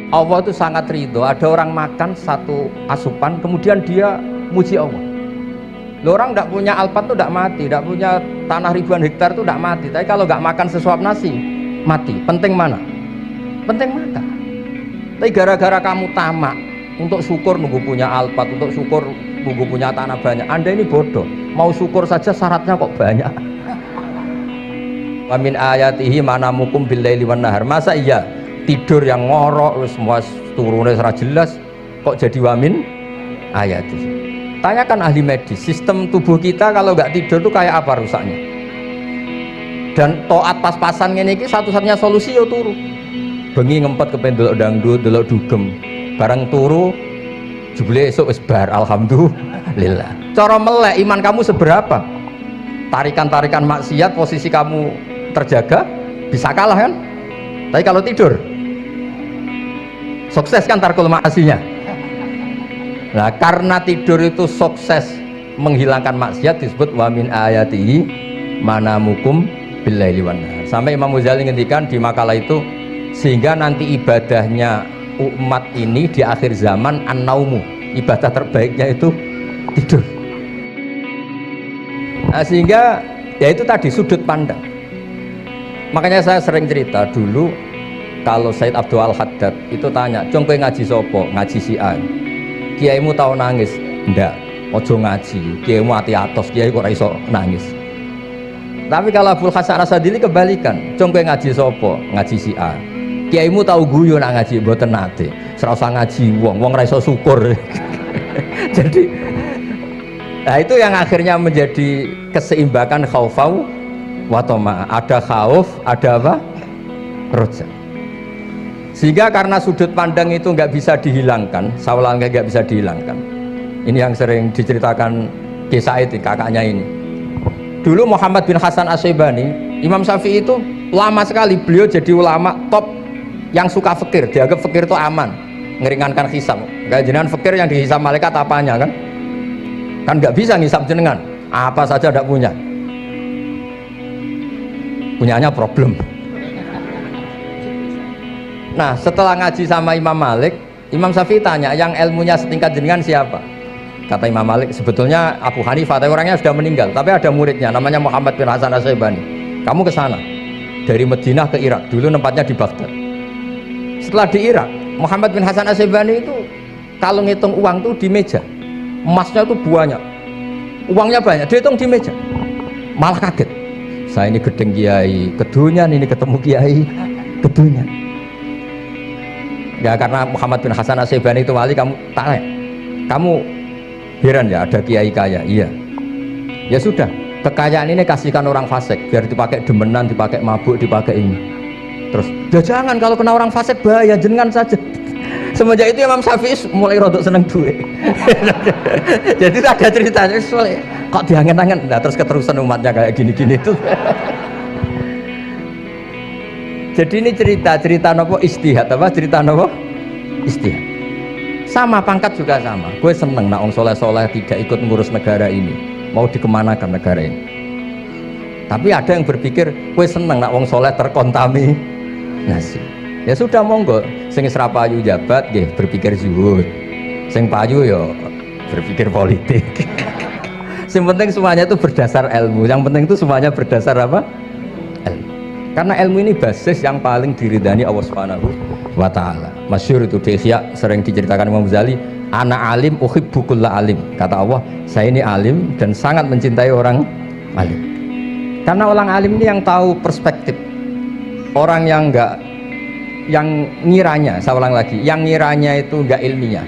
Allah itu sangat ridho. Ada orang makan satu asupan, kemudian dia muji Allah. Loh, orang tidak punya alpat itu tidak mati, tidak punya tanah ribuan hektar itu tidak mati. Tapi kalau nggak makan sesuap nasi, mati. Penting mana? Penting makan. Tapi gara-gara kamu tamak untuk syukur nunggu punya alpat, untuk syukur nunggu punya tanah banyak. Anda ini bodoh. Mau syukur saja syaratnya kok banyak. Wa min ayatihi manamukum billaili wan nahar. Masa iya tidur yang ngorok semua turunnya serah jelas kok jadi wamin ayatihi. Tanyakan ahli medis, sistem tubuh kita kalau nggak tidur tuh kayak apa rusaknya. Dan toat pas-pasan ini satu-satunya solusi yo turu. Bengi ngempet kepen delok dangdut, delok dugem. Barang turu jebule esuk wis bar, alhamdulillah. Cara melek iman kamu seberapa? Tarikan-tarikan maksiat posisi kamu terjaga bisa kalah kan? Tapi kalau tidur sukses kan tarkul maksinya. Nah, karena tidur itu sukses menghilangkan maksiat disebut wa min ayatihi manamukum billaili wan nahar. Sampai Imam Ghazali ngendikan di makalah itu, sehingga nanti ibadahnya umat ini di akhir zaman an-naumu, ibadah terbaiknya itu tidur. Nah, sehingga ya itu tadi sudut pandang. Makanya saya sering cerita dulu kalau Said Abdul Al-Haddad itu tanya, "Cung kowe ngaji sopo?" Ngaji si A. Kiaimu tahu nangis? Ndak. Ojo ngaji. Kiaimu ati atos, kiai kok ora iso nangis. Tapi kalau Abdul Hasan Asadili kebalikan, "Cung kowe ngaji sopo?" Ngaji si A. Kiaimu tahu guyu nak ngaji? Mboten nate. Ora usah ngaji wong ora iso syukur. Jadi nah itu yang akhirnya menjadi keseimbangan khaufau wa tama. Ada khauf, ada apa? Roja. Sehingga karena sudut pandang itu nggak bisa dihilangkan, saulang nggak bisa dihilangkan. Ini yang sering diceritakan kisah itu kakaknya ini. Dulu Muhammad bin Hasan Asy'ibani, Imam Syafi'i itu lama sekali beliau jadi ulama top yang suka fikir, dianggap fikir itu aman, ngeringankan hisab. Kayak jenengan fikir yang dihisab malaikat apanya kan? Kan nggak bisa ngisab jenengan, apa saja tidak punya. Punyanya problem. Nah, setelah ngaji sama Imam Malik, Imam Syafi'i tanya, yang ilmunya setingkat jenengan siapa? Kata Imam Malik, sebetulnya Abu Hanifah, tapi orangnya sudah meninggal, tapi ada muridnya namanya Muhammad bin Hasan Asy'ibani. Kamu ke sana dari Madinah ke Irak, dulu tempatnya di Baghdad. Setelah di Irak, Muhammad bin Hasan Asy'ibani itu kalau ngitung uang tuh di meja, emasnya tuh banyak, uangnya banyak, dia hitung di meja, malah kaget. Saya ini gedeng kiai, kedunyan ini ketemu kiai, kedunyan. Ya karena Muhammad bin Hasan Asy'ibani itu wali, kamu tanya, kamu heran ya ada kiai kaya? Iya. Ya sudah, kekayaan ini kasihkan orang fasik, biar dipakai demenan, dipakai mabuk, dipakai ini. Terus, ya jangan, kalau kena orang fasik bahaya, jenengan saja. Semenjak itu Imam Syafi'i mulai rodok seneng duit. Jadi ada ceritanya, kok diangen-angen, nah terus keterusan umatnya kayak gini-gini itu. Jadi ini cerita nopo istihad, apa cerita nopo istihad. Sama pangkat juga sama. Gue seneng nak orang soleh-soleh tidak ikut ngurus negara ini, mau dikemanakan negara ini. Tapi ada yang berpikir, gue seneng nak orang soleh terkontaminasi. Ya sudah monggo, sing isra payu jabat, nggih berpikir zuhud. Sing payu yo berpikir politik. Yang penting semuanya itu berdasar ilmu. Yang penting itu semuanya berdasar apa? Karena ilmu ini basis yang paling diridani Allah Subhanahu wa ta'ala. Masyhur itu di Ihya sering diceritakan Imam Ghazali, ana alim uhibbu kulla alim. Kata Allah, saya ini alim dan sangat mencintai orang alim. Karena orang alim ini yang tahu perspektif. Orang yang enggak, yang ngiranya, saya ulang lagi, yang ngiranya itu enggak ilmiah.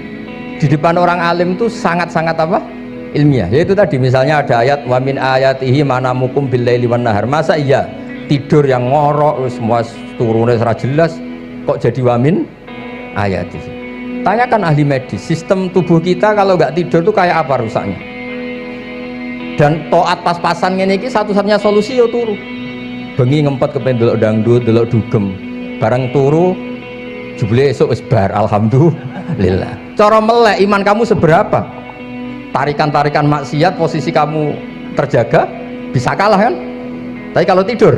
Di depan orang alim itu sangat-sangat apa? Ilmiah. Yaitu tadi misalnya ada ayat wa min ayatihi manamukum billaili wan nahar. Masa iya tidur yang ngorok semua turunnya serah jelas kok jadi wamin ayat itu. Tanyakan ahli medis, sistem tubuh kita kalau nggak tidur tuh kayak apa rusaknya. Dan toat pas-pasan ini satu-satunya solusi yo turu. Bengi ngempet kepen delok dangdut, delok dugem. Barang turu jebule esuk wis bar, alhamdulillah. Cara melek iman kamu seberapa? Tarikan-tarikan maksiat posisi kamu terjaga bisa kalah kan? Tapi kalau tidur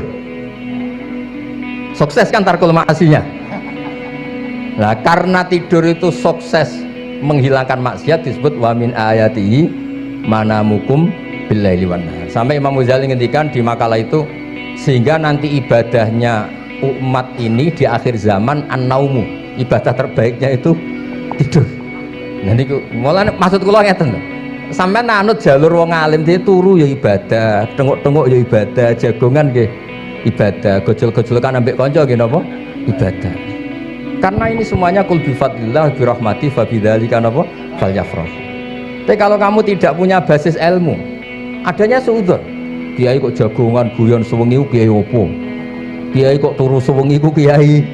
sukses kan tarkul maksinya. Nah, karena tidur itu sukses menghilangkan maksiat disebut wa min ayatihi manamukum billaili wan nahar. Sampai Imam Ghazali ngendikan di makalah itu, sehingga nanti ibadahnya umat ini di akhir zaman an-naumu, ibadah terbaiknya itu tidur. Nanti mulane maksud kula ngeten lho. Sampeyan anut jalur wong alim dia turu ya ibadah, tengok-tengok ya ibadah, jagongan nggih ibadah, gojol-gojolkan ambek kanca nggih napa? Ibadah. Karena ini semuanya kul bi fadlillah bi rahmati fa bidzalika napa? Falyafrah. Tapi kalau kamu tidak punya basis ilmu, adanya suudzon. Kiai kok jagongan guyon sewengi ku kiai opo? Kiai kok turu sewengi ku kiai.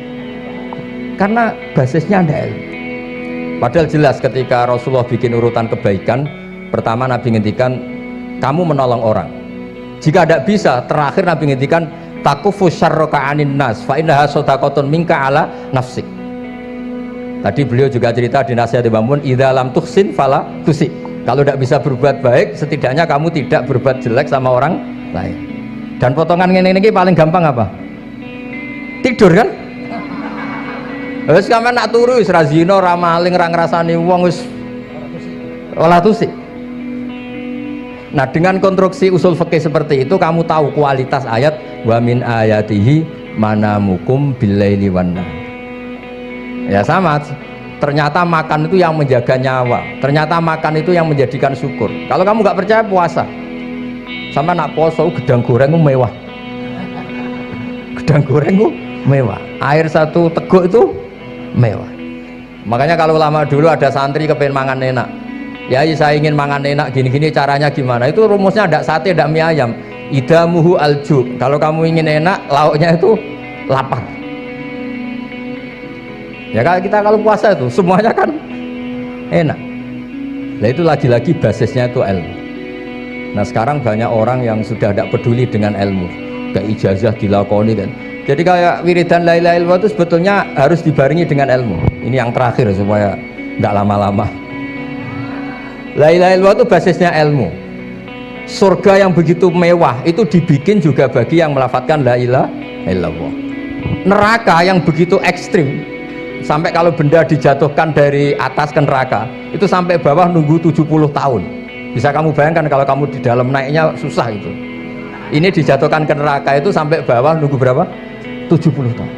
Karena basisnya ada ilmu. Padahal jelas ketika Rasulullah bikin urutan kebaikan, pertama Nabi ngendikan kamu menolong orang. Jika tidak bisa, terakhir Nabi ngendikan takufu syarraka anin nas fa innaha shadaqatun minka ala nafsik. Tadi beliau juga cerita di nasihat Imam Mun, idza lam tuhsin fala tusi. Kalau tidak bisa berbuat baik, setidaknya kamu tidak berbuat jelek sama orang lain. Dan potongan ini paling gampang apa? Tidur kan? Wis sampeyan nak turu wis ra zina, ra maling, ra ngrasani wong wis ora tusik. Nah, dengan konstruksi usul fikih seperti itu kamu tahu kualitas ayat wa min ayatihi manamukum billaili wan nahar. Ya sama, ternyata makan itu yang menjaga nyawa, ternyata makan itu yang menjadikan syukur. Kalau kamu nggak percaya puasa, sama nak poso gedang goreng mewah, gedang goreng mewah, air satu teguk itu mewah. Makanya kalau lama dulu ada santri kepengen mangan enak, ya saya ingin mangan enak gini-gini, caranya gimana? Itu rumusnya ada sate, ada mie ayam. Idamuhu alju. Kalau kamu ingin enak, lauknya itu lapar. Ya kalau puasa itu semuanya kan enak. Nah itu lagi-lagi basisnya itu ilmu. Nah sekarang banyak orang yang sudah tidak peduli dengan ilmu, kayak ijazah dilakoni kan. Jadi kayak wiridan la ilaha illallah itu sebetulnya harus dibarengi dengan ilmu. Ini yang terakhir supaya tidak lama-lama. La ilaha illallah itu basisnya ilmu. Surga yang begitu mewah itu dibikin juga bagi yang melafadzkan la ilaha illallah. Neraka yang begitu ekstrim, sampai kalau benda dijatuhkan dari atas ke neraka itu sampai bawah nunggu 70 tahun. Bisa kamu bayangkan kalau kamu di dalam, naiknya susah itu. Ini dijatuhkan ke neraka itu sampai bawah nunggu berapa? 70 tahun.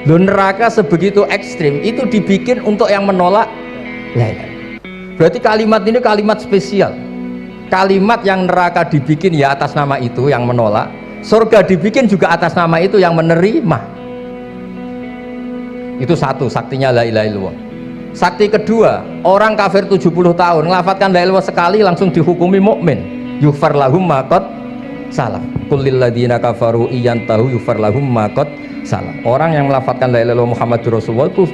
Loh, neraka sebegitu ekstrim itu dibikin untuk yang menolak la ilaha. Berarti kalimat ini kalimat spesial. Kalimat yang neraka dibikin ya atas nama itu yang menolak, surga dibikin juga atas nama itu yang menerima. Itu satu saktinya la ilaha illallah. Sakti kedua, orang kafir 70 tahun ngelafadzkan la ilaha illallah sekali langsung dihukumi mukmin. Yughfar lahum ma qad salam. Qul lil ladzina kafaru iyantahu yughfar lahum ma qad salam. Orang yang melafadzkan la ilaha illallah Muhammadur Rasulullah itu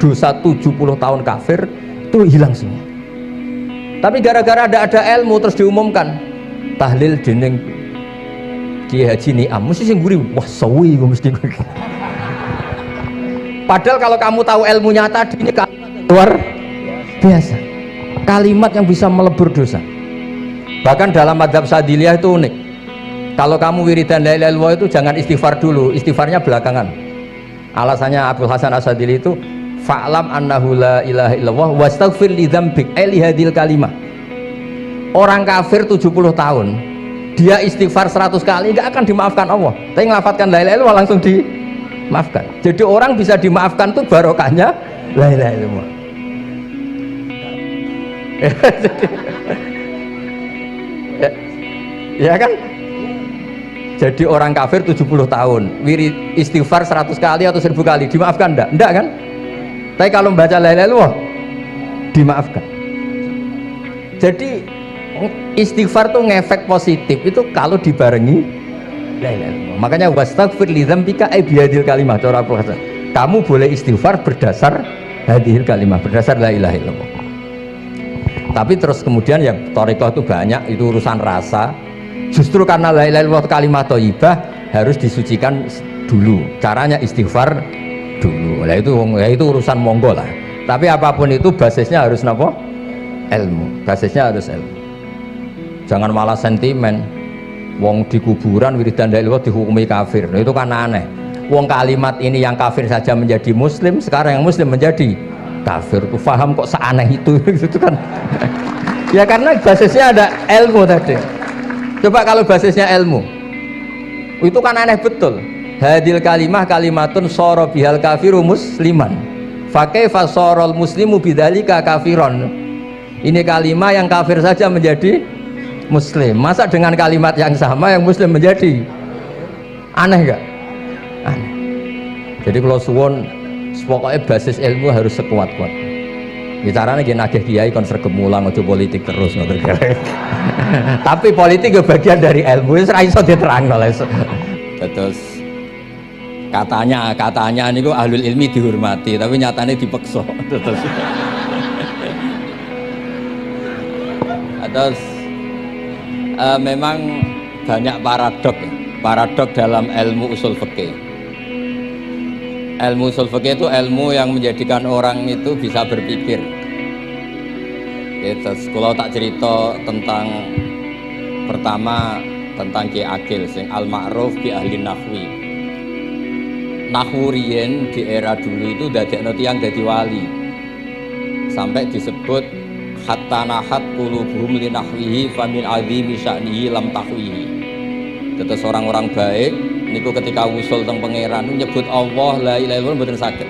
dosa 70 tahun kafir itu hilang semua. Tapi gara-gara ada ilmu terus diumumkan tahlil dening Kiai Haji Niam mesti sing nguri wah sawi mesti. Padahal kalau kamu tahu ilmunya tadi ini kalimat luar biasa, kalimat yang bisa melebur dosa. Bahkan dalam madzhab Sadiliyah itu unik. Kalau kamu wiridan la ilaha illallah itu jangan istighfar dulu, istighfarnya belakangan. Alasannya Abdul Hasan As-Sadili itu fa'lam annahu la ilaha illallah wastaghfir li dzambik li hadhil kalimah. Orang kafir 70 tahun dia istighfar 100 kali enggak akan dimaafkan Allah, tapi ngelafatkan la ilaha illallah langsung dimaafkan. Jadi orang bisa dimaafkan tuh barokahnya la ilaha illallah. Ya kan? Jadi orang kafir 70 tahun wirid istighfar 100 kali atau 1000 kali dimaafkan enggak? Enggak kan? Tapi kalau membaca la ilaha illallah dimaafkan. Jadi istighfar tuh ngefek positif itu kalau dibarengi la ilaha illallah. Makanya wastaghfir li dzambika ay bihadil kalimah cara Profesor. Kamu boleh istighfar berdasar hadhil kalimah, berdasar la ilaha illallah. Tapi terus kemudian ya thariqah itu banyak, itu urusan rasa. Justru karena la ilaha illallah kalimat thayyibah harus disucikan dulu. Caranya istighfar dulu. Nah itu urusan monggo lah. Tapi apapun itu basisnya harus napa? Ilmu. Basisnya harus ilmu. Jangan malah sentimen. Wong di kuburan wiridan la ilaha dihukumi kafir. Nah, itu kan aneh. Wong kalimat ini yang kafir saja menjadi muslim, sekarang yang muslim menjadi kafir. Tuh paham kok seaneh itu gitu kan. Ya karena basisnya ada ilmu tadi. Coba kalau basisnya ilmu, itu kan aneh betul. Hadil kalimah kalimatun soro bihal kafiru musliman. Fakaifa sorol muslimu bidzalika kafiron. Ini kalimat yang kafir saja menjadi muslim. Masa dengan kalimat yang sama yang muslim menjadi aneh gak? Aneh. Jadi kalau suwon pokoknya basis ilmu harus sekuat-kuat. Ya caranya gini nagih kiai kon sregep mulang aja politik terus ngoten. Tapi politik ya bagian dari ilmu, wis ra iso diterangno lho. Terus katanya niku ahlul ilmi dihormati, tapi nyatane dipeksa. Terus memang banyak paradok dalam ilmu usul fikih. Ilmu usul fikih itu ilmu yang menjadikan orang itu bisa berpikir. Terus kalau tak cerita tentang pertama tentang Ki Agil sing al-ma'ruf bi ahli nahwi. Nahwu riyen di era dulu itu dadekno tiyang dadi wali. Sampai disebut hatta nahat qulubuhum li nahwihi fa min azimi sya'nihi lam tahwihi. Terus orang-orang baik niku ketika usul teng pangeran nyebut Allah la ilaha illallah mboten saged.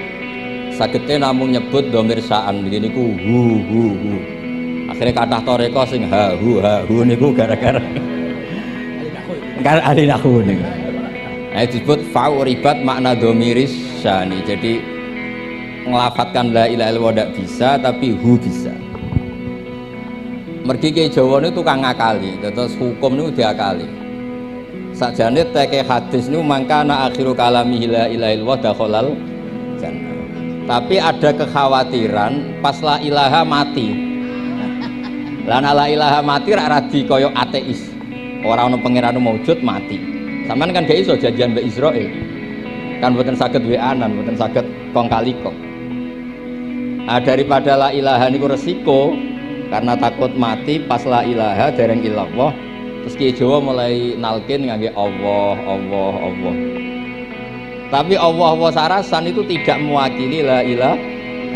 Sagede namung nyebut dhamir sa'an niki niku hu. Akhirnya kathah toreko sing ha hu niku gara-gara ahli nahwu niku. Nah, disebut fa'uribat makna dhamiris sya'ni. Jadi ngelafatkan la ilaha illallah ndak bisa tapi hu bisa. Mergi ke Jawa niku tukang ngakali, terus hukum niku diakali. Sakjane teke hadis niku mangkana akhiru kalami la ilaha illallah dakhalal jannah. Tapi ada kekhawatiran pas la ilaha mati. Lan la ilaha mati ra radi kaya ateis. Ora ono pangeran maujud mati. Sampeyan kan gak iso janjian mbek Israil. Kan mboten saged weanan, mboten saged kong kali kong. Daripada la ilaha niku resiko karena takut mati pas la ilaha dereng illallah. Terus Ki Jawa mulai nalkin ngangge Allah. Tapi Allah sarasan itu tidak mewakili la ilaha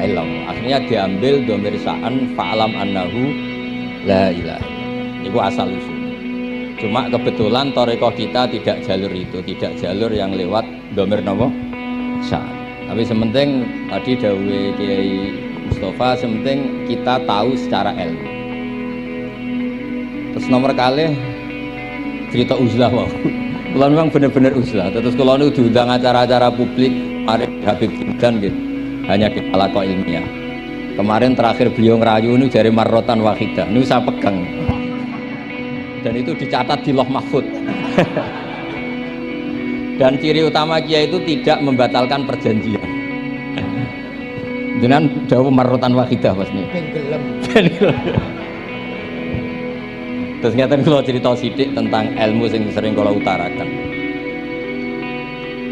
illallah. Akhirnya diambil dhamir sa'an fa'lam annahu la ilaha. Itu asal usul. Cuma kebetulan thariqah kita tidak jalur itu, tidak jalur yang lewat dhamir napa? Sa'an. Tapi sementing tadi dawuhe Kiai Mustafa, sementing kita tahu secara ilmu. Terus nomor kalih cerita uzlah wae. Kula memang bener-bener uzlah. Terus kula niku diundang acara-acara publik, mari Habib Gibran gitu. Hanya di halaqah ilmiah. Kemarin terakhir beliau ngerayu niku jare marrotan wahidah. Niku saya pegang. Dan itu dicatat di Lauh Mahfud. Dan ciri utama kiai itu tidak membatalkan perjanjian. Dengan jauh marrotan wahidah pas niku. Terus ngeten kula cerita sithik tentang ilmu yang sering kula utarakan.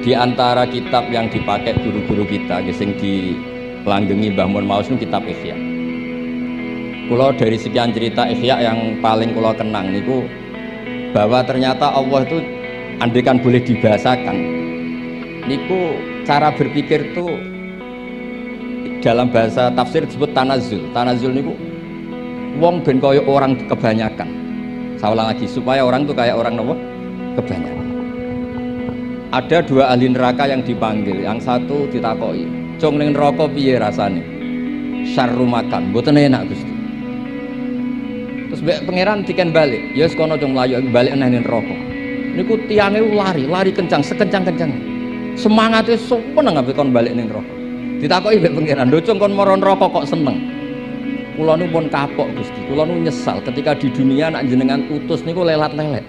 Di antara kitab yang dipakai guru-guru kita sing dilanggengi Mbah Mun Maus niku kitab Ihya. Kula dari sekian cerita Ihya yang paling kula kenang niku bahwa ternyata Allah itu andaikan boleh dibahasakan niku cara berpikir tuh dalam bahasa tafsir disebut tanazul. Tanazul niku wong ben kaya orang kebanyakan. Saya ulang lagi supaya orang tuh kayak orang nopo kebanyakan. Ada dua ahli neraka yang dipanggil, yang satu ditakoi, "Cung ning neraka piye rasane?" "Syarru makan, mboten enak Gusti." Terus mbek pangeran diken balik, "Ya wis kono cung mlayu balik nang neraka." Niku tiange lari kencang, sekencang-kencang. Semangate seneng ambek kon balik ning neraka. Ditakoki mbek pangeran, "Lho cung kon mara neraka kok seneng?" Kula nu pun kapok Gusti, kula nu nyesal ketika di dunia nak jenengan utus niku lelat-lelet.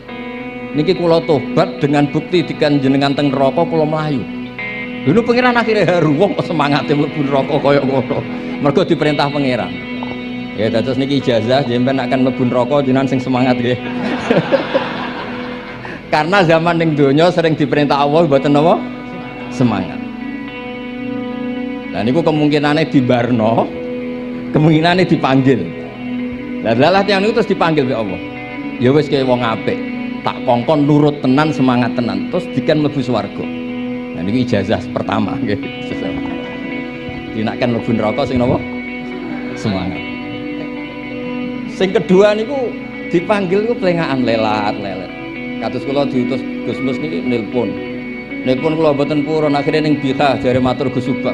Niki kula tobat dengan bukti dikan jenengan teng neraka kula mlayu. Lha nu pangeran akhire haru wong kok semangate mlebu neraka kaya ngono. Mergo diperintah pangeran. Ya dados niki ijazah jenengan akan mlebu neraka jenengan sing semangat nggih. Karena zaman ning donya sering diperintah Allah mboten napa? Semangat. Lah niku kemungkinane dibarno, kemungkinannya dipanggil. Lah tiang itu terus dipanggil oleh Allah. Ya wis kaya wong apik, tak kongkon nurut tenan, semangat tenan, terus diken mlebu swarga. Nah ini ijazah pertama nggih. Dinakkan mlebu neraka sing napa? Semangat. Sing kedua niku dipanggil ku plengakan lelat-lelet. Kados kula diutus Gus Mus niki nelpon kula mboten purun akhire ning Bika jare matur Gus Subak.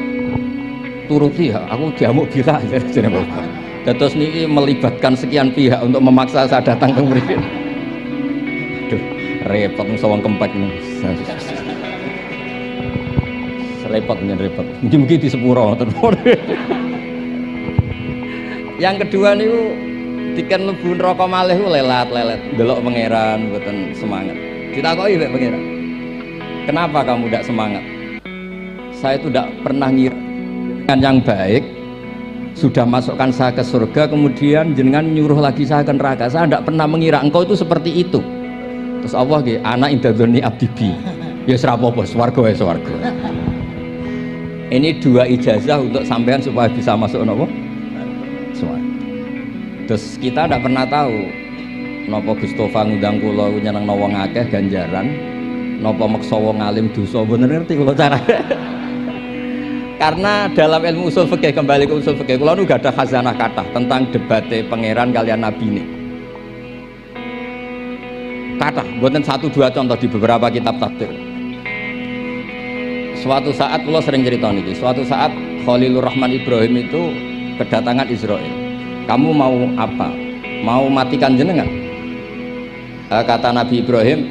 Turuti ya, aku diamuk Bika jare Bapak. Dados niki melibatkan sekian pihak untuk memaksa saya datang ke mriki. Aduh, repot sawang kempek niku. Repot nyen repot. Mungkin di sepuro ngoten. Yang kedua niku diken mlebu neraka malih ku lelat-lelet, delok pangeran mboten semangat. Ditakoki mek pangeran. Kenapa kamu tidak semangat? Saya itu tidak pernah ngira yang baik sudah masukkan saya ke surga kemudian jenengan nyuruh lagi saya ke neraka. Saya tidak pernah mengira engkau itu seperti itu. Terus Allah nggih, ana indadzoni abdi bi. Ya ora apa-apa, swarga wae swarga. Ini dua ijazah untuk sampean supaya bisa masuk nopo swarga. Terus kita tidak pernah tahu nopo Gustofa ngundang kula nyenengno wong akeh ganjaran, nopo maksa wong alim dosa, bener ngerti kula cara. Karena dalam ilmu usul fikih, kembali ke usul fikih, kula nu gak ada khazanah kathah tentang debate pangeran kalian nabi ini. Kathah, mboten satu dua contoh di beberapa kitab tafsir. Suatu saat kula sering cerita niki, suatu saat Khalilur Rahman Ibrahim itu kedatangan Israel. Kamu mau apa? Mau matikan jenengan? Kata Nabi Ibrahim,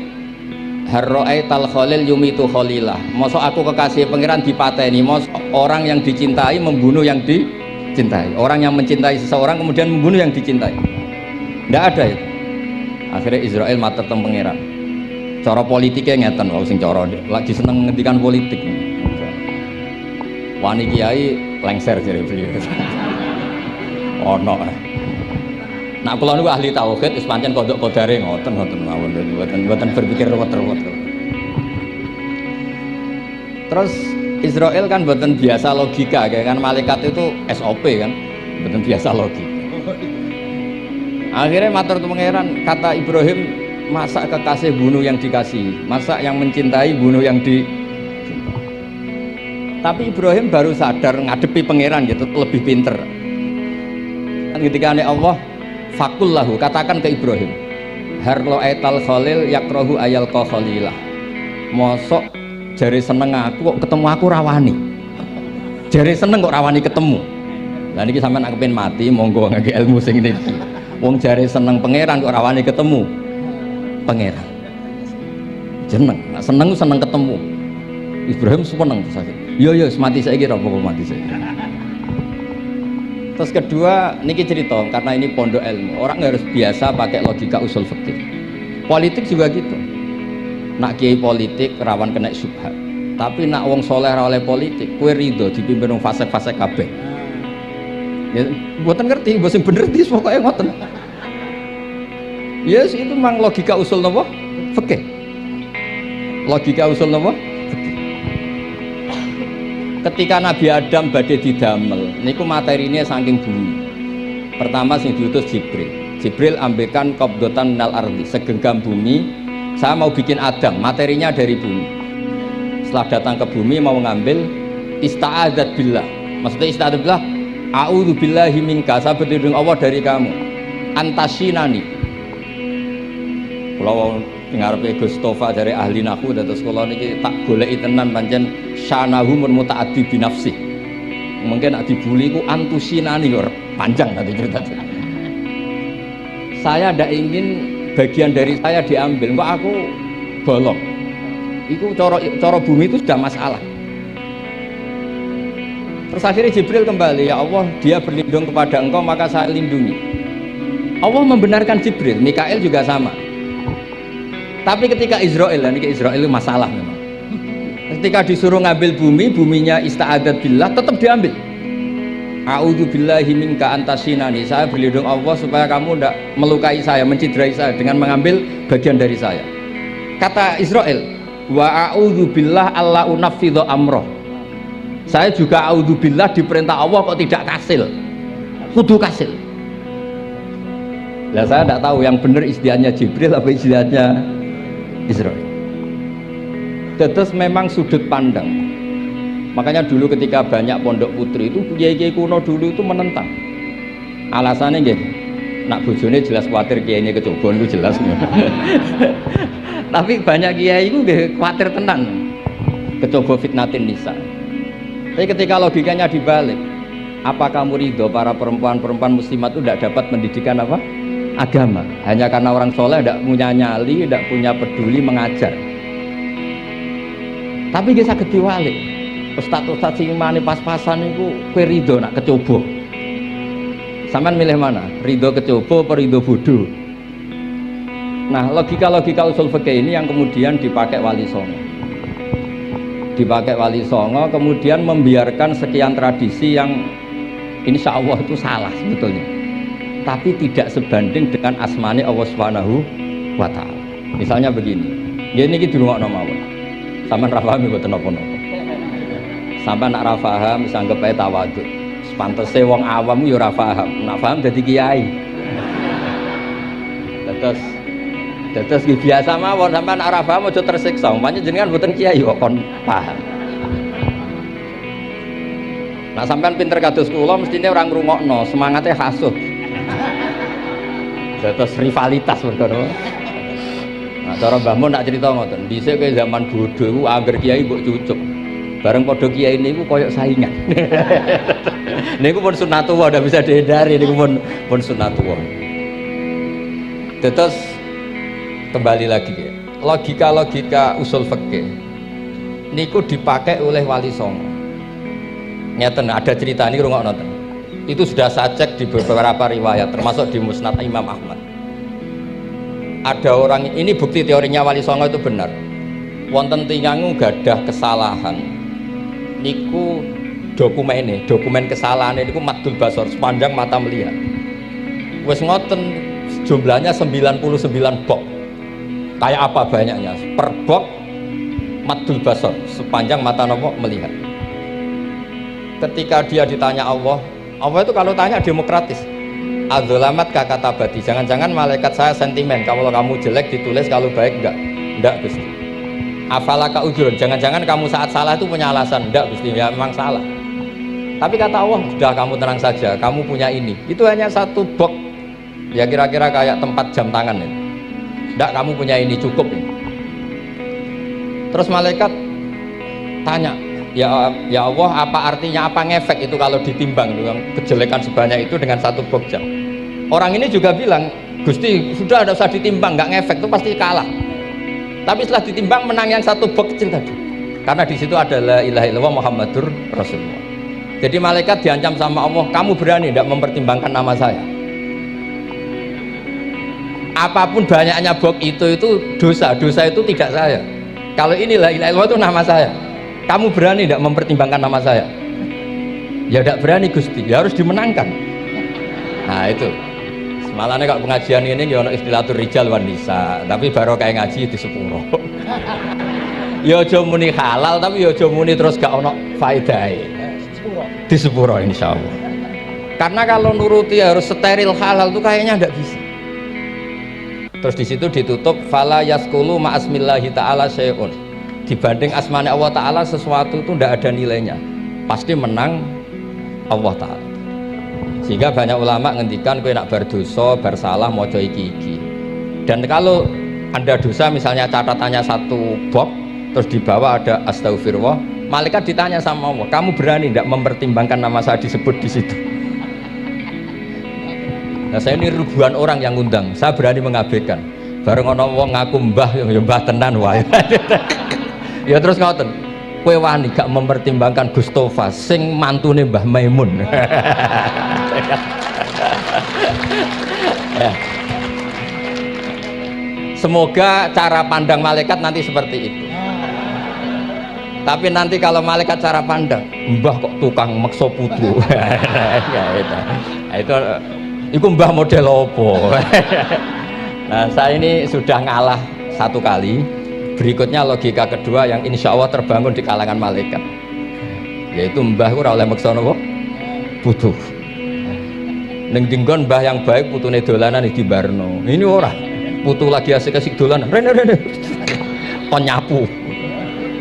harro'aital khalil yumitu khalilah. Mosok aku kekasih pangeran dipateni, mosok orang yang dicintai membunuh yang dicintai, orang yang mencintai seseorang kemudian membunuh yang dicintai. Tidak ada itu. Akhirnya Israel matur teng pangeran. Cara politiknya ngeten, wau sing cara lagi seneng ngendikan politik. Wani kiai lengser jare beliau. Ono. Nak kula niku ahli tauhid wis pancen kodok kodare ngoten mawon mboten berpikir ruwet-ruwet. Terus Israel kan mboten biasa logika, kayak kan malaikat itu SOP kan, mboten biasa logika. Akhirnya matur pangeran, kata Ibrahim, masa kekasih bunuh yang dikasihi, masa yang mencintai bunuh yang dicintai. Tapi Ibrahim baru sadar ngadepi pangeran gitu, lebih pinter. Ketika Allah fakullahu, katakan ke Ibrahim, harlo aital khalil yakrohu ayal khalilah. Mosok jari seneng aku kok ketemu aku rawani, jari seneng kok rawani ketemu. Lah niki sampean aku pengen mati, monggo ngake ilmu sing niki. Wong jari seneng pangeran kok rawani ketemu pangeran. Jeneng, nak seneng seneng ketemu. Ibrahim seneng sakit. Yo mati saiki ra apa mati saiki. Terus kedua, niki cerita karena ini pondok ilmu. Orang harus biasa pakai logika usul fikih. Politik juga gitu. Nak kiai politik rawan kena syubhat. Tapi nak wong soleh ra oleh politik, kue ridho dipimpin wong fasik-fasik kabeh. Ya, mboten ngerti, mbok sing bener dis pokoke ngoten. Yes, itu memang logika usul napa? Fikih. Logika usul napa? Ketika Nabi Adam badhe didamel niku materinya saking bumi. Pertama sing diutus Jibril ambilkan qabdatan minal ardi, segenggam bumi. Saya mau bikin Adam, materinya dari bumi. Setelah datang ke bumi mau ngambil ista'adzat billah. Maksudnya ista'adzat billah, a'udzu billahi minka, saya berlindung Allah dari kamu. Antasinani. Kalau ngarepe Gustofa dari ahli nahwu dados kula niki tak goleki tenan pancen syanahu mutaaddi bi nafsi. Mungkin nek dibuli ku antusinani kok panjang tadi cerita. Saya ndak ingin bagian dari saya diambil, kok aku bolong. Iku cara bumi itu sudah masalah. Terus akhirnya Jibril kembali, ya Allah, dia berlindung kepada engkau maka saya lindungi. Allah membenarkan Jibril, Mikail juga sama. Tapi ketika Israel, ini Israel itu masalah memang. Ketika disuruh ngambil bumi, buminya ista'adzat billah, tetap diambil. A'udzu billahi minka antasinani, saya berlindung Allah supaya kamu tidak melukai saya, mencidrai saya dengan mengambil bagian dari saya. Kata Israel, wa a'udzu billah alla unaffidhu amroh. Saya juga a'udzu billah diperintah Allah kok tidak kasil. Kudu kasil. Lah saya tidak tahu yang benar istilahnya Jibril apa istilahnya Israel. Terus memang sudut pandang. Makanya dulu ketika banyak pondok putri itu kiai-kiai kuno dulu itu menentang. Alasannya nggih, nak bojone jelas khawatir kiainya kecoba itu jelas. Tapi banyak kiai itu nggih khawatir tenan. Kecoba fitnatin nisa. Tapi ketika logikanya dibalik, apa kamu ridho para perempuan-perempuan muslimat itu tidak dapat pendidikan apa? Agama. Hanya karena orang soleh tidak punya nyali, tidak punya peduli mengajar. Tapi dia saged diwalik. Ustaz-ustaz sing mane pas-pasan niku kowe ridho nak kecoba. Sampeyan milih mana? Ridho kecoba apa ridho bodoh? Nah, logika-logika usul fikih ini yang kemudian dipakai Wali Songo. Dipakai Wali Songo kemudian membiarkan sekian tradisi yang insya Allah itu salah sebetulnya. Tapi tidak sebanding dengan asmane Allah Subhanahu wa taala. Misalnya begini. Nggih niki dirungokno mawon. Sampeyan ra paham mboten napa-napa. Sampeyan nak ra paham wis anggap ae tawadhu. Pantese wong awam yo ora paham. Nak paham dadi kiai. Terus biasa mawon sampeyan nak ra paham aja tersiksa. Umpamane jenengan mboten kiai kok kon paham. Nah sampeyan pinter kados kula mestine ora ngrungokno, semangate hasud. Terus rivalitas perkara. Nah, cara Mbah Mun nak cerita ngoten, dhisik kowe zaman bodho iku angger kiai mbok cucuk. Bareng padha kiai niku koyo saingan. Niku pun sunatullah ndak bisa dihindari, niku pun sunatullah. Terus kembali lagi ya. Logika-logika usul fikih niku dipakai oleh Wali Songo. Ngeten ada cerita ini rungokno ten. Itu sudah saya cek di beberapa riwayat termasuk di Musnad Imam Ahmad. Ada orang, ini bukti teorinya Wali Songo itu benar. Wonten tiyang gadah kesalahan niku dokumen kesalahan niku maddul basar sepanjang mata melihat. Wis ngoten jumlahnya 99 bok. Kayak apa banyaknya? Per bok maddul basar sepanjang mata nopo melihat. Ketika dia ditanya Allah itu kalau tanya demokratis. Adzolamat kakatabati, jangan-jangan malaikat saya sentimen kalau kamu jelek ditulis, kalau baik enggak Gusti. Afalaka ujurun, jangan-jangan kamu saat salah itu punya alasan, enggak Gusti, ya memang salah. Tapi kata Allah, sudah kamu tenang saja, kamu punya ini. Itu hanya satu box, ya kira-kira kayak tempat jam tangan ya. Enggak, kamu punya ini, cukup ini. Terus malaikat tanya, ya Allah, apa artinya, apa ngefek itu kalau ditimbang dengan kejelekan sebanyak itu dengan satu box jam? Orang ini juga bilang, Gusti sudah ada usah ditimbang, nggak ngefek itu pasti kalah. Tapi setelah ditimbang menang yang satu box kecil tadi, karena di situ adalah la ilaha illallah Muhammadur Rasulullah. Jadi malaikat diancam sama Allah, kamu berani tidak mempertimbangkan nama saya? Apapun banyaknya box itu dosa itu tidak saya. Kalau ini la ilaha illallah itu nama saya. Kamu berani tidak mempertimbangkan nama saya? Ya tidak berani Gusti, ya harus dimenangkan. Nah itu semalahnya kalau pengajian ini ya ono istilatur rijal wan nisa, tapi baru kayak ngaji di sepuro. Ya aja muni halal, tapi ya aja muni terus gak ono faedahe. Di sepuro insya Allah. Karena kalau nuruti harus steril halal itu kayaknya tidak bisa. Terus di situ ditutup fala yaskulu ma'asmillahi ta'ala syai'un. Dibanding asmane Allah Ta'ala sesuatu itu tidak ada nilainya, pasti menang Allah Ta'ala. Sehingga banyak ulama ngendikan kowe nak berdosa, bersalah maca iki. Dan kalau Anda dosa misalnya catatannya satu box terus di bawah ada astagfirullah, malaikat ditanya sama Allah, kamu berani tidak mempertimbangkan nama saya disebut di situ? Nah saya ini ribuan orang yang ngundang, saya berani mengabaikan. Bareng ana wong ngaku mbah ya mbah tenan wae. Ya terus ngoten, kowe wani gak mempertimbangkan Gustofa sing mantune Mbah Maimun. Ya. Semoga cara pandang malaikat nanti seperti itu. Tapi nanti kalau malaikat cara pandang, mbah kok tukang maksa putu. Itu mbah model opo. Nah saya ini sudah ngalah satu kali. Berikutnya logika kedua yang insya Allah terbangun di kalangan malaikat, yaitu mbah ora oleh maksa napa putu. Ning dinggon mbah yang baik putune dolanan di barno. Ini ora putu lagi asik-asik dolanan. Rene kon nyapu.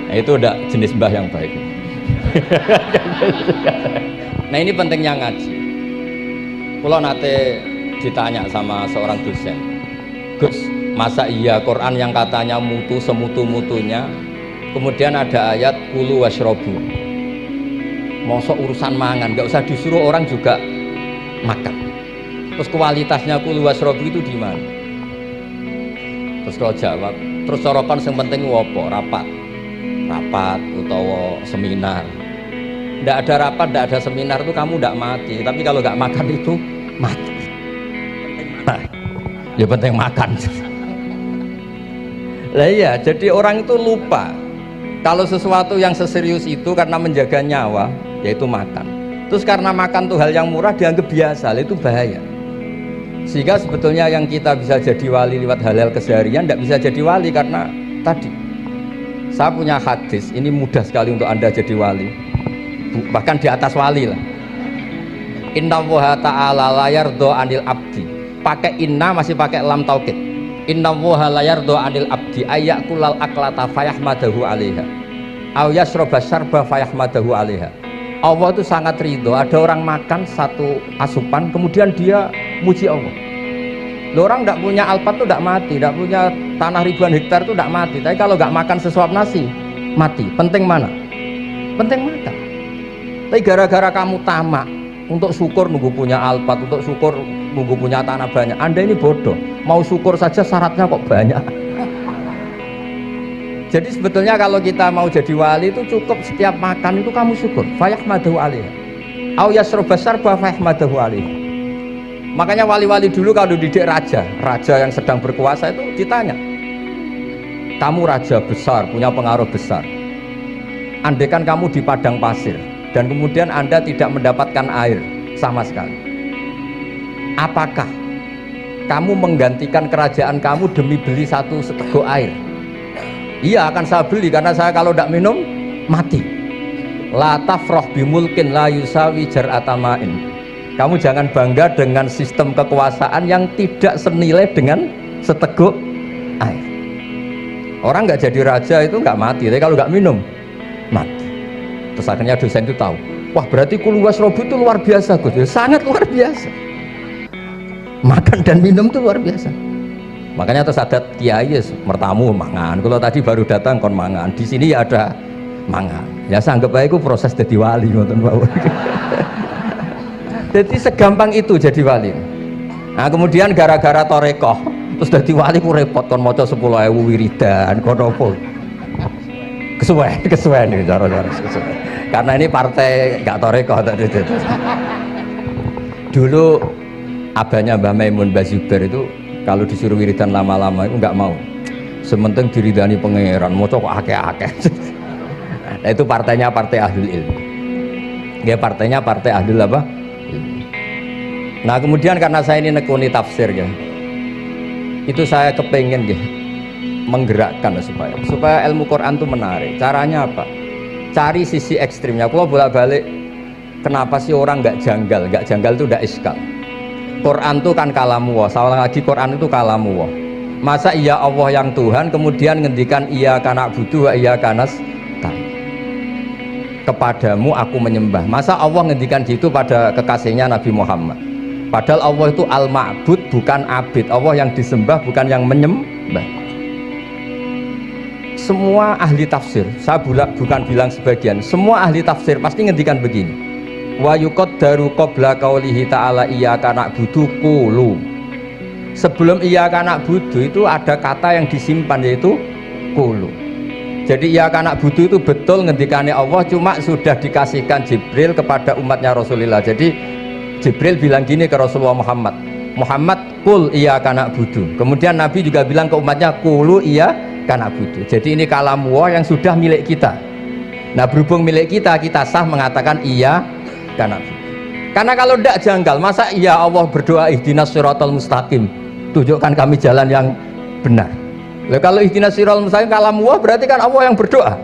Nah, itu udah jenis mbah yang baik. Nah ini pentingnya ngaji. Kalau nanti ditanya sama seorang dosen, Gus, masa iya Quran yang katanya mutu semutu-mutunya, kemudian ada ayat kulu washrobu, mosok urusan mangan, gak usah disuruh orang juga makan. Terus kualitasnya kulu washrobu itu di mana? Terus kalau jawab, terus sorokan yang penting wopo, rapat utawa seminar. Tidak ada rapat, tidak ada seminar itu kamu tidak mati. Tapi kalau nggak makan itu mati. Nah, ya penting makan. Lah iya, jadi orang itu lupa kalau sesuatu yang seserius itu karena menjaga nyawa, yaitu makan. Terus karena makan tuh hal yang murah dianggap biasa, itu bahaya. Sehingga sebetulnya yang kita bisa jadi wali lewat hal-hal keseharian tidak bisa jadi wali karena tadi. Saya punya hadis, ini mudah sekali untuk Anda jadi wali. Bahkan di atas wali lah. Inna woha ta'ala layardo anil abdi. Pakai inna masih pakai lam taukid. Inna woha layardo anil abdi ayyakulal aklata fayahmadahu alaiha aw yasroba syarba fayahmadahu alaiha. Allah itu sangat ridho ada orang makan satu asupan kemudian dia muji Allah. Loh, orang tidak punya alpat itu tidak mati, tidak punya tanah ribuan hektar itu tidak mati. Tapi kalau nggak makan sesuap nasi mati. Penting mana? Penting makan. Tapi gara-gara kamu tamak untuk syukur nunggu punya alpat, untuk syukur nunggu punya tanah banyak, Anda ini bodoh. Mau syukur saja syaratnya kok banyak. Jadi sebetulnya kalau kita mau jadi wali itu cukup setiap makan itu kamu syukur. Fayahmadahu alaiha aw yasroba syarba fayahmadahu alaiha. Makanya wali-wali dulu kalau didik raja yang sedang berkuasa itu ditanya, kamu raja besar, punya pengaruh besar, andaikan kamu di padang pasir dan kemudian Anda tidak mendapatkan air sama sekali, apakah kamu menggantikan kerajaan kamu demi beli satu seteguk air? Iya, akan saya beli karena saya kalau tidak minum mati. La tafroh bimulkin la yusawi jar'atamain. Kamu jangan bangga dengan sistem kekuasaan yang tidak senilai dengan seteguk air. Orang nggak jadi raja itu nggak mati, tapi kalau nggak minum mati. Terus akhirnya dosen itu tahu, wah berarti kulu wasrobu itu luar biasa Gus, sangat luar biasa. Makan dan minum itu luar biasa. Makanya terus ada kiai mertamu mangan. Kalau tadi baru datang kon mangan, di sini ya ada mangan. Ya saya anggap baik itu proses jadi wali ngoten Pak. Jadi segampang itu jadi wali. Nah kemudian gara-gara torekoh terus jadi wali ku repot kon maca 10.000 wiridan kon opo. Kesuwen iki cara-cara kesuwen. Karena ini partai gak torekoh tadi. Dulu abahnya Mbah Maimun Bazuber itu kalau disuruh wiridan lama-lama itu nggak mau. Sementing diridani pangeran, maca kok akeh-akeh. Nah, itu partainya partai ahlul ilmi. Ya partainya partai ahlul apa? Nah kemudian karena saya ini nekuni tafsir ya, itu saya kepengen ya menggerakkan supaya ilmu Quran itu menarik. Caranya apa? Cari sisi ekstrimnya. Kalau bolak-balik, kenapa sih orang nggak janggal? Nggak janggal itu udah iskal. Quran itu kan kalamu Allah. Salah lagi Quran itu kalamu Allah. Masa iya Allah yang Tuhan kemudian ngendikan iya kana budu wa iya kanas kepadamu aku menyembah. Masa Allah ngendikan gitu pada kekasihnya Nabi Muhammad? Padahal Allah itu al-ma'bud, bukan abid. Allah yang disembah, bukan yang menyembah. Semua ahli tafsir, saya bukan bilang sebagian, semua ahli tafsir pasti ngendikan begini. Wa yuqaddaru qabla qaulihi ta'ala iyyaka na'budu qulu. Sebelum iyyaka na'budu itu ada kata yang disimpan yaitu qulu. Jadi iyyaka na'budu itu betul ngendikannya Allah, cuma sudah dikasihkan Jibril kepada umatnya Rasulullah. Jadi Jibril bilang gini ke Rasulullah Muhammad, qul iyyaka na'budu. Kemudian Nabi juga bilang ke umatnya qulu iyyaka na'budu. Jadi ini kalam Allah yang sudah milik kita. Nah berhubung milik kita, kita sah mengatakan iyyaka na'budu. Karena kalau tidak janggal, masa iya Allah berdoa ihdinas siratal mustaqim, tunjukkan kami jalan yang benar. Lalu kalau ihdinas siratal mustaqim kalam Allah, berarti kan Allah yang berdoa.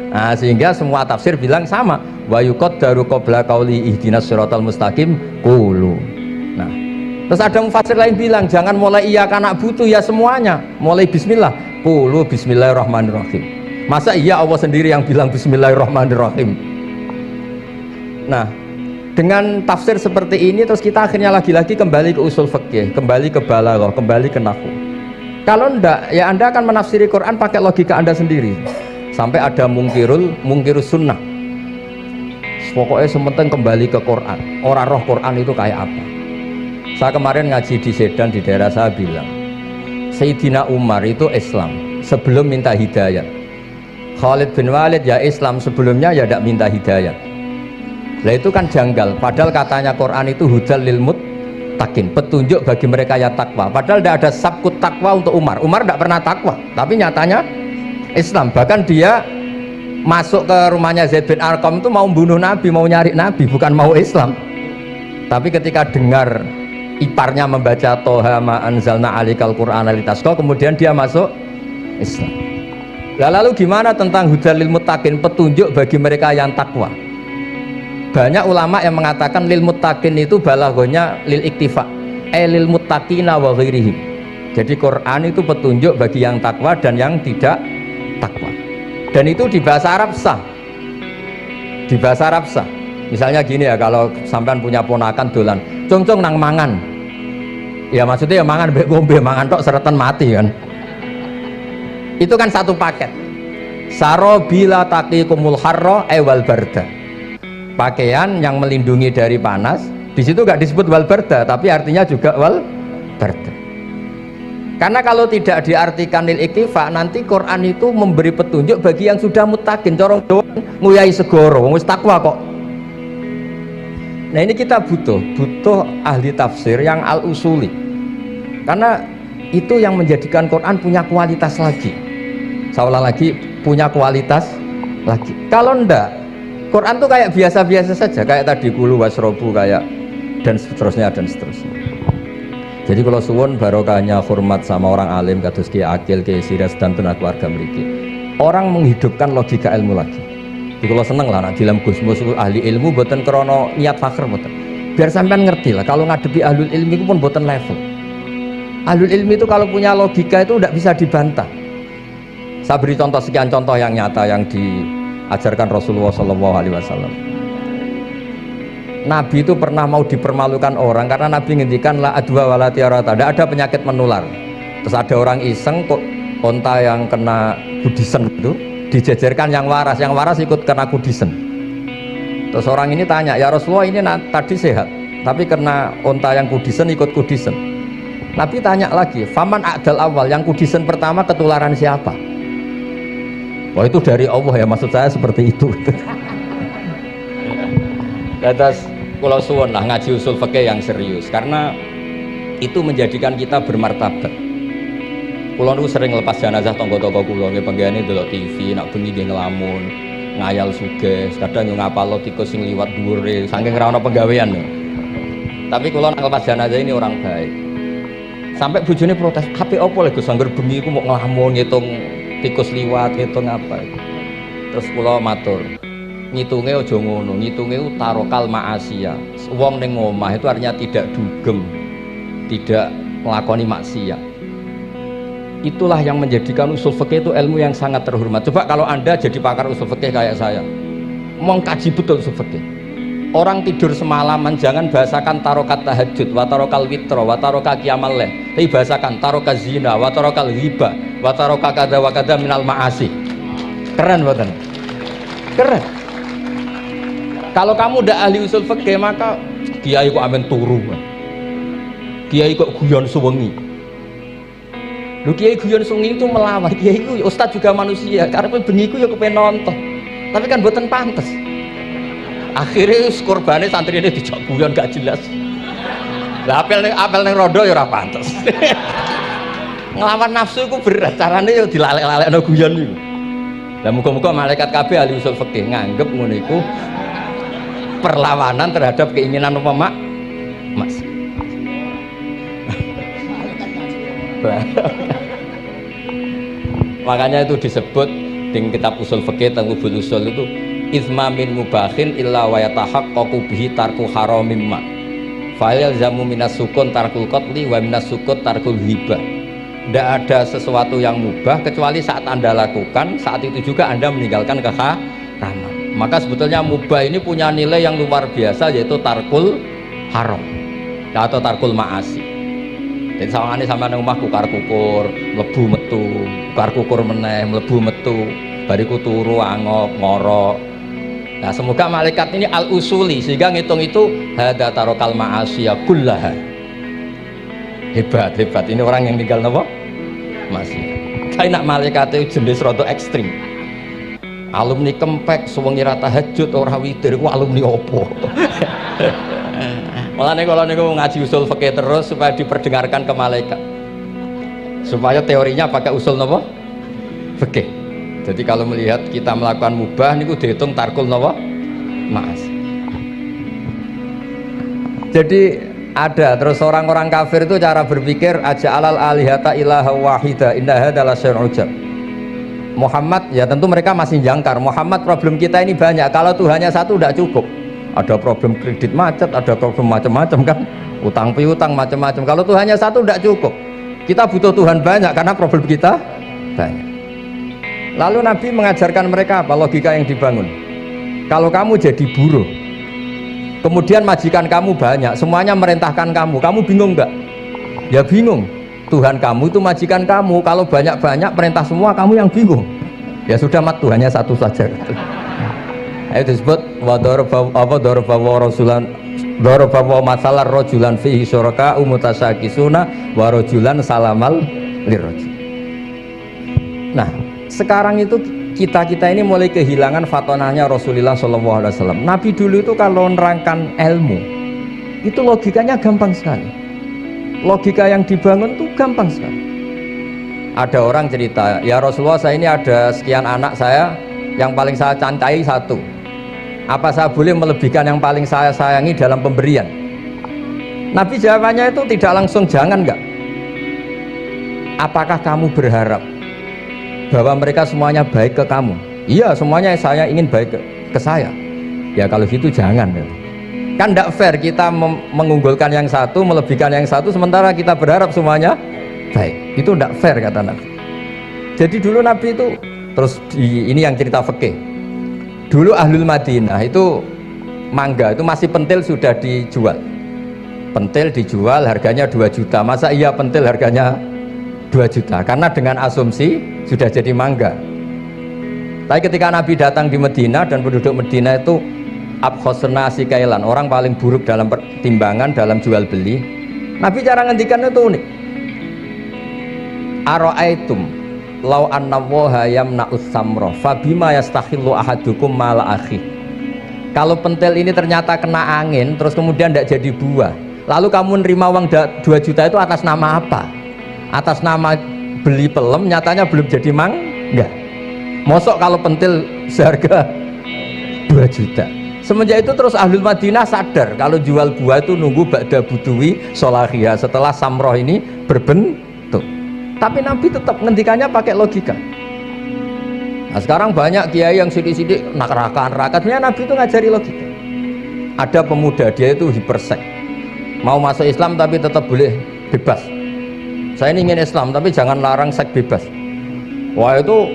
Nah, sehingga semua tafsir bilang sama, wa yuqaddaru qabla qauli ihdinas siratal mustaqim qulu. Nah, terus ada mufassir lain bilang jangan mulai iyyaka na'budu ya semuanya, mulai bismillah qulu bismillahirrahmanirrahim. Masa iya Allah sendiri yang bilang bismillahirrahmanirrahim? Nah, dengan tafsir seperti ini terus kita akhirnya lagi-lagi kembali ke usul fikih, kembali ke balaghah, kembali ke nahwu. Kalau ndak, ya Anda akan menafsiri Quran pakai logika Anda sendiri. Sampai ada mungkirus sunnah. Pokoknya sementing kembali ke Quran. Orang roh Quran itu kayak apa? Saya kemarin ngaji di Sedan di daerah saya bilang, Sayyidina Umar itu Islam sebelum minta hidayah. Khalid bin Walid ya Islam sebelumnya ya tidak minta hidayah. Lah itu kan janggal. Padahal katanya Quran itu hudal lil muttaqin, petunjuk bagi mereka yang takwa. Padahal tidak ada sabkut takwa untuk Umar. Umar tidak pernah takwa, tapi nyatanya Islam. Bahkan dia masuk ke rumahnya Zaid bin Arqam itu mau bunuh Nabi, mau nyari Nabi, bukan mau Islam. Tapi ketika dengar iparnya membaca Toha ma anzalna alikal Qur'ana litasqa, kemudian dia masuk Islam. Lalu gimana tentang hudal lil muttaqin, petunjuk bagi mereka yang takwa? Banyak ulama yang mengatakan lil muttaqin itu balaghahnya lil iktifa, lil muttaqina wa ghairihim. Jadi Quran itu petunjuk bagi yang takwa dan yang tidak takwa. Dan itu di bahasa Arab sah. Di bahasa Arab sah. Misalnya gini ya, kalau sampean punya ponakan dolan, cong-cong nang mangan. Ya maksudnya ya mangan mbek ngombe, mangan tok seretan mati kan. Itu kan satu paket. Sarobila taqikumul harra wal barda. Pakaian yang melindungi dari panas. Di situ nggak disebut wal barda, tapi artinya juga wal barda. Karena kalau tidak diartikan lil iktifa, nanti Quran itu memberi petunjuk bagi yang sudah muttaqin. Corong doang nguyai segoro, wis takwa kok. Nah ini kita butuh ahli tafsir yang al-usuli. Karena itu yang menjadikan Quran punya kualitas lagi. Seolah lagi punya kualitas lagi. Kalau ndak, Quran tuh kayak biasa-biasa saja, kayak tadi kulu wasrobu kayak dan seterusnya dan seterusnya. Jadi kalau suwun barokahnya hormat sama orang alim kados Ki Akil, Ki Siras dan tenaga keluarga mriki. Orang menghidupkan logika ilmu lagi. Jadi kalau seneng lah nak dalam Gusmus ahli ilmu boten krana niat fakir boten. Biar sampean ngerti lah kalau ngadepi ahlul ilmi itu pun boten level. Ahlul ilmi itu kalau punya logika itu tidak bisa dibantah. Saya beri contoh sekian contoh yang nyata yang diajarkan Rasulullah SAW. Nabi itu pernah mau dipermalukan orang karena Nabi ngendikan la adwa wala tiarata, tidak ada penyakit menular. Terus ada orang iseng kok onta yang kena kudisen itu dijejerkan yang waras ikut kena kudisen. Terus orang ini tanya, ya Rasulullah ini tadi sehat, tapi kena onta yang kudisen ikut kudisen. Nabi tanya lagi, faman a'dal awal, yang kudisen pertama ketularan siapa? Wah itu dari Allah ya, maksud saya seperti itu. Terus kalau suwun lah ngaji usul fikih yang serius, karena itu menjadikan kita bermartabat. Kulo niku sering lepas jenazah tangga-tangga kulo nggih penggene delok TV, nak bengi nggih ngelamun, ngayal sugih, kadang yo ngapalo tikus sing liwat dhuwure saking ora ana penggawean. Tapi kulo nak lepas jenazah ini orang baik. Sampai bojone protes, "Ape opo lho Gus, angger bengi ku mau ngelamun ngitung tikus liwat, ngitung apa?" Terus kulo matur, ngitunge aja ngono, ngitunge tarokal ma'asiyah. Wong ning omah itu artinya tidak dugem, tidak melakoni maksiat. Itulah yang menjadikan usul fikih itu ilmu yang sangat terhormat. Coba kalau Anda jadi pakar usul fikih kayak saya, mau kaji betul usul fikih. Orang tidur semalaman jangan bahasakan tarokat tahajud, wa tarokal witro, wa taroka qiyamal lail. Tapi bahasakan taroka zina, wa tarokal ghibah, wa taroka kada wa kada minal ma'asi. Keren buatan? Keren. Kalau kamu udah ahli usul fikih maka kiai kok amen turu, kiai kok guyon suwengi. Lu kiai guyon sungi itu melawan, kiai itu ustaz juga manusia, karena bengi itu ya kepengen nonton, tapi kan buatan pantas. Akhirnya korbannya santri ini dijak guyon gak jelas. Lah apel neng rodo ya ora pantas. Ngelawan nafsu itu berat, caranya ya dilalek-lalek no guyon itu. Lah muga-muga malaikat kabeh ahli usul fikih nganggep ngono iku perlawanan terhadap keinginan apa mas. Makanya itu disebut di kitab usul fikih Tanghubul Usul itu izma min mubahin illa wa yatahaqqaqu bihi tarku haramim ma fa yalzamu minas sukun tarkul qatli wa minas sukut tarkul hibah Tidak ada sesuatu yang mubah kecuali saat Anda lakukan, saat itu juga Anda meninggalkan keharaman. Maka sebetulnya mubah ini punya nilai yang luar biasa, yaitu tarkul haram atau tarkul ma'asi. Jadi sawangane sampean nang omah kukar kukur, mlebu metu, kukar kukur meneh, mlebu metu, bariku turu angop ngorok. Nah, semoga malaikat ini al-usuli sehingga ngitung itu hadza tarokal ma'asiya kullaha. Hebat ini orang yang tinggal napa? Masih. Kayak nak malaikat itu jenis rada ekstrim. Alumni kempek suwengi ra tahajud ora witir ku alumni opo? Mulane kalau niku ngaji usul fikih terus supaya diperdengarkan ke malaikat. Supaya teorinya pakai usul napa? Fikih. Jadi kalau melihat kita melakukan mubah niku dihitung tarkul napa? Mas. Jadi ada terus orang-orang kafir itu cara berpikir aja alal alihata ilaha wahida inna hadzal syai'un ujab. Muhammad ya tentu mereka masih jangkar. Muhammad problem kita ini banyak. Kalau Tuhannya satu tidak cukup. Ada problem kredit macet, ada problem macam-macam kan. Utang piutang macam-macam. Kalau Tuhannya satu tidak cukup. Kita butuh Tuhan banyak karena problem kita banyak. Lalu Nabi mengajarkan mereka apa logika yang dibangun. Kalau kamu jadi buruh, kemudian majikan kamu banyak, semuanya merintahkan kamu bingung nggak? Ya bingung. Tuhan kamu itu majikan kamu, kalau banyak-banyak perintah semua kamu yang bingung. Ya sudah mat Tuhannya satu saja. Itu disebut daraba masalah rojulan fihi syuraka umutasakisuna wa rojulan salamal lirrojul. Nah, sekarang itu kita ini mulai kehilangan fatonahnya Rasulullah SAW. Nabi dulu itu kalau nerangkan ilmu itu logikanya gampang sekali. Logika yang dibangun itu gampang sekali. Ada orang cerita, ya Rasulullah saya ini ada sekian anak saya, yang paling saya cintai satu. Apa saya boleh melebihkan yang paling saya sayangi dalam pemberian? Nabi jawabannya itu tidak langsung jangan enggak. Apakah kamu berharap bahwa mereka semuanya baik ke kamu? Iya, semuanya saya ingin baik ke saya. Ya kalau gitu jangan. Kan tidak fair kita mengunggulkan yang satu, melebihkan yang satu, sementara kita berharap semuanya baik. Itu tidak fair kata Nabi. Jadi dulu Nabi itu terus ini yang cerita fikih. Dulu Ahlul Madinah itu mangga itu masih pentil sudah dijual. Pentil dijual harganya 2 juta. Masa iya pentil harganya 2 juta? Karena dengan asumsi sudah jadi mangga. Tapi ketika Nabi datang di Medina dan penduduk Medina itu abkhosna sikailan, orang paling buruk dalam pertimbangan dalam jual beli, Nabi cara ngendikan itu unik. Ara'aitum law anna waha yamna'us samra fabima yastakhillu ahadukum mala akhi. Kalau pentil ini ternyata kena angin terus kemudian tidak jadi buah, lalu kamu nerima uang 2 juta itu atas nama apa? Atas nama beli pelem, nyatanya belum jadi mangga. Mosok kalau pentil seharga 2 juta. Semenjak itu terus Ahlul Madinah sadar kalau jual buah itu nunggu ba'da buduwi solahiyah, setelah samroh ini berbentuk. Tapi Nabi tetap ngendikannya pakai logika. Nah sekarang banyak kiai yang sidik-sidik neraka. Sebenarnya Nabi itu ngajari logika. Ada pemuda dia itu hipersek, mau masuk Islam tapi tetap boleh bebas. Saya ini ingin Islam tapi jangan larang seks bebas. Wah itu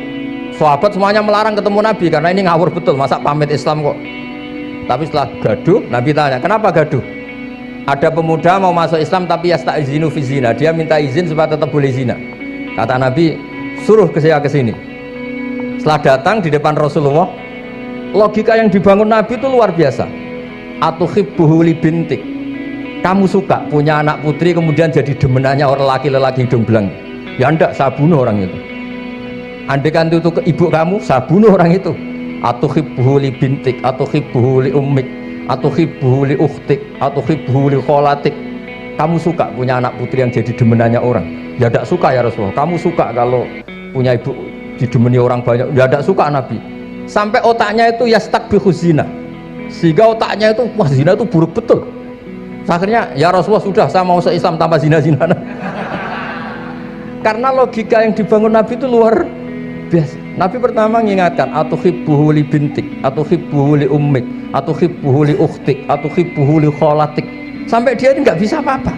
sahabat semuanya melarang ketemu Nabi karena ini ngawur betul, masa pamit Islam kok. Tapi setelah gaduh, Nabi tanya, kenapa gaduh? Ada pemuda mau masuk Islam tapi yasta'izinu fi zina, dia minta izin supaya tetap boleh zina. Kata Nabi, suruh saya ke sini. Setelah datang di depan Rasulullah, logika yang dibangun Nabi itu luar biasa. Atuhibbuhu li bintik. Kamu suka punya anak putri kemudian jadi demenannya orang laki-laki hidung belang? Ya enggak, saya bunuh orang itu. Andaikan itu ke ibu kamu, saya bunuh orang itu. Atuhibbuhu li bintik, atuhibbuhu li ummik, atuhibbuhu li ukhtik, atuhibbuhu li kholatik. Kamu suka punya anak putri yang jadi demenannya orang? Ya tidak suka ya Rasulullah. Kamu suka kalau punya ibu didemeni orang banyak? Ya tidak suka Nabi. Sampai otaknya itu yastakbihu zina, sehingga otaknya itu wah zina itu buruk betul. Akhirnya ya Rasulullah sudah, saya mau se-Islam tanpa zina-zina. Karena logika yang dibangun Nabi itu luar biasa. Nabi pertama mengingatkan atuhibbuhu li bintik, atuhibbuhu li ummik, atuhibbuhu li ukhtik, atuhibbuhu li kholatik. Sampai dia ini nggak bisa apa-apa.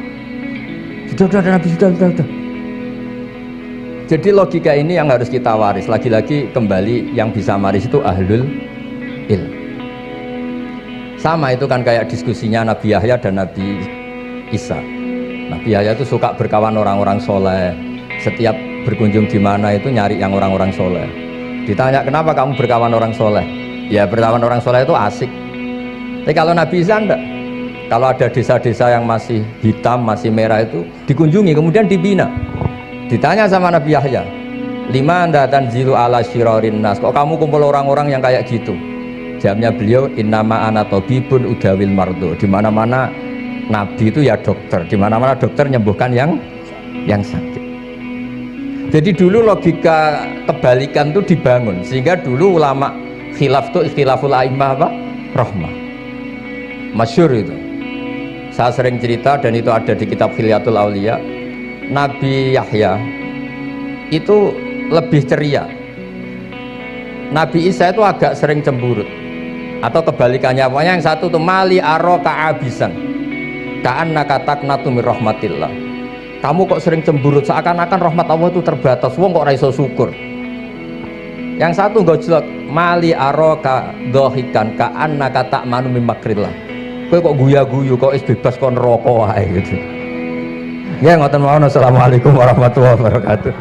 Sudah Nabi sudah. Jadi logika ini yang harus kita waris. Lagi-lagi kembali yang bisa waris itu ahlul ilm. Sama itu kan kayak diskusinya Nabi Yahya dan Nabi Isa. Nabi Yahya itu suka berkawan orang-orang soleh. Setiap berkunjung di mana itu nyari yang orang-orang soleh. Ditanya kenapa kamu berkawan orang soleh? Ya berkawan orang soleh itu asik. Tapi kalau Nabi Isa enggak. Kalau ada desa-desa yang masih hitam, masih merah itu dikunjungi kemudian dibina. Ditanya sama Nabi Yahya, lima anda tanzilu ala syirarin nas, kok kamu kumpul orang-orang yang kayak gitu? Jawabnya beliau, innama ana tabibun udawil mardu. Di mana-mana nabi itu ya dokter, di mana-mana dokter nyembuhkan yang sakit. Jadi dulu logika kebalikan itu dibangun, sehingga dulu ulama khilaf itu ikhtilaful a'immah apa? Rahmah. Masyhur itu. Saya sering cerita dan itu ada di kitab Hilyatul Auliya. Nabi Yahya itu lebih ceria. Nabi Isa itu agak sering cemburut. Atau kebalikannya, pokoknya yang satu tuh mali aro ka'abisan ka'annaka taqnatu mir rahmatillah. Kamu kok sering cemburut, seakan-akan rahmat Allah itu terbatas, wong kok ra iso syukur. Yang satu gojlok, mali aro ka dhahikan ka'annaka ta'manu mim makrillah. Kowe kok guya-guyu, kok is bebas kon neraka wae gitu. Ya ngoten mawon. Assalamualaikum warahmatullahi wabarakatuh.